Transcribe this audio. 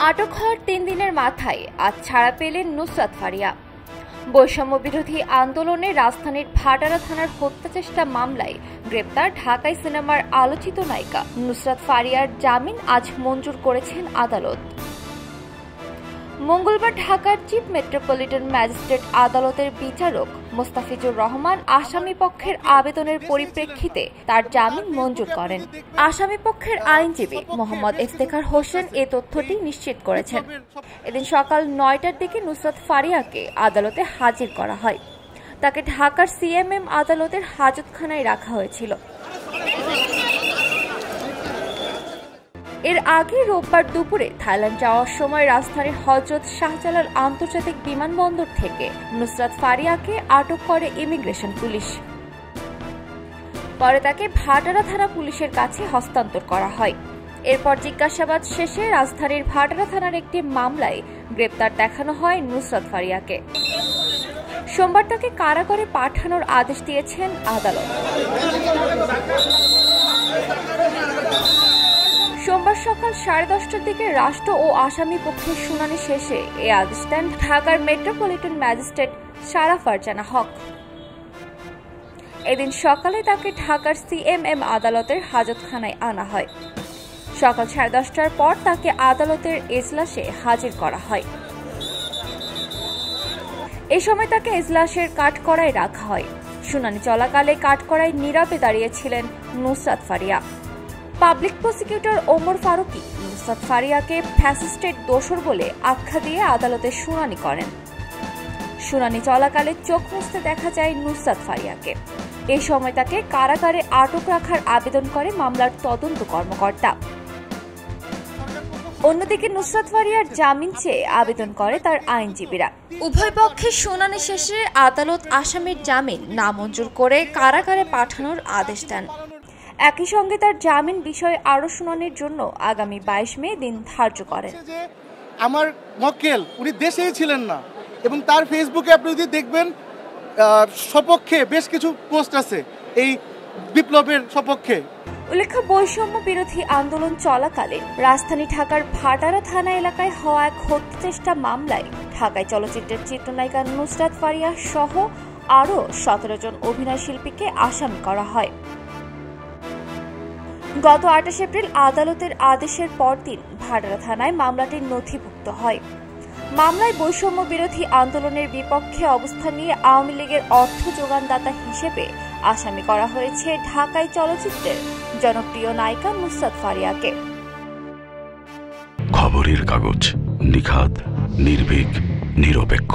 আটক হওয়ার 3 দিনের মাথায় আজ ছাড়া পেলেন নুসরাত ফারিয়া। বৈষম্য বিরোধী আন্দোলনে রাজধানীর ভাটারা থানার হত্যাচেষ্টা মামলায় গ্রেপ্তার ঢাকাই সিনেমার আলোচিত নায়িকা নুসরাত ফারিয়ার জামিন আজ মঞ্জুর করেছেন আদালত। মঙ্গলবার ঢাকার চিফ মেট্রোপলিটন ম্যাজিস্ট্রেট আদালতের বিচারক মোস্তাফিজুর রহমান আসামি পক্ষের আবেদনের পরিপ্রেক্ষিতে তার জামিন মঞ্জুর করেন। আসামি পক্ষের আইনজীবী মোহাম্মদ ইফতেখার হোসেন এ তথ্যটি নিশ্চিত করেছেন। এদিন সকাল 9টার দিকে নুসরাত ফারিয়াকে আদালতে হাজির করা হয়। তাকে ঢাকার সিএমএম আদালতের হাজতখানায় রাখা হয়েছিল। এর আগে রোববার দুপুরে থাইল্যান্ড যাওয়ার সময় রাজধানীর হযরত শাহজালাল আন্তর্জাতিক বিমানবন্দর থেকে নুসরাত ফারিয়াকে আটক করে ইমিগ্রেশন পুলিশ। পরে তাকে ভাটারা থানা পুলিশের কাছে হস্তান্তর করা হয়। এরপর জিজ্ঞাসাবাদ শেষে রাজধানীর ভাটারা থানার একটি মামলায় গ্রেপ্তার দেখানো হয় নুসরাত ফারিয়াকে। সোমবার তাকে কারাগারে পাঠানোর আদেশ দিয়েছেন আদালত। সোমবার সকাল 10:30টার দিকে রাষ্ট্র ও আসামি পক্ষের শুনানি শেষে এ আদেশ দেন ঢাকার মেট্রোপলিটন ম্যাজিস্ট্রেট সারা ফারজানা হক। এদিন সকালে তাকে ঢাকার সিএমএম আদালতের হাজতখানায় আনা হয়। সকাল 10:30টার পর তাকে আদালতের এজলাসে হাজির করা হয়। এই সময় তাকে এজলাসের কাঠগড়ায় রাখা হয়। শুনানি চলাকালে কাঠগড়ায় নীরবে দাঁড়িয়েছিলেন নুসরাত ফারিয়া। পাবলিক প্রসিকিউটর ওমর ফারুকি নুসরাত ফারিয়াকে ফ্যাসিস্টের দোসর বলে আখ্যা দিয়ে আদালতে শুনানি করেন। শুনানি চলাকালে চোখ মুছতে দেখা যায় নুসরাত ফারিয়াকে। এই সময় তাকে কারাগারে আটক রাখার আবেদন করে মামলার তদন্ত কর্মকর্তা। অন্যদিকে নুসরাত ফারিয়ার জামিন চেয়ে আবেদন করে তার আইনজীবীরা। উভয় পক্ষের শুনানি শেষে আদালত আসামির জামিন নামঞ্জুর করে কারাগারে পাঠানোর আদেশ দেন। একই সঙ্গে তার জামিন বিষয়ে আরও শুনানির জন্য আগামী 22 মে দিন ধার্য করেন। আমার মক্কেল উনি দেশেই ছিলেন না এবং তার ফেসবুকে আপনি যদি দেখবেন সপক্ষে বেশ কিছু পোস্ট আছে এই বিপ্লবের সপক্ষে। উল্লেখ্য, বৈষম্য বিরোধী আন্দোলন চলাকালে রাজধানী ঢাকার ভাটারা থানা এলাকায় হওয়া এক হত্যাচেষ্টা মামলায় ঢাকায় চলচ্চিত্রের চিত্রনায়িকা নুসরাত ফারিয়া সহ আরও 17 জন অভিনয় শিল্পীকে আসামি করা হয়। গত 28 এপ্রিল আদালতের আদেশের পরদিন ভাটারা থানায় মামলাটি নথিভুক্ত হয়। মামলায় বৈষম্য বিরোধী আন্দোলনের বিপক্ষে অবস্থান নিয়ে আওয়ামী লীগের অর্থ যোগানদাতা হিসেবে আসামি করা হয়েছে ঢাকায় চলচ্চিত্রের জনপ্রিয় নায়িকা নুসরাত ফারিয়াকে। খবরের কাগজ, নিখাত, নির্ভীক, নিরপেক্ষ।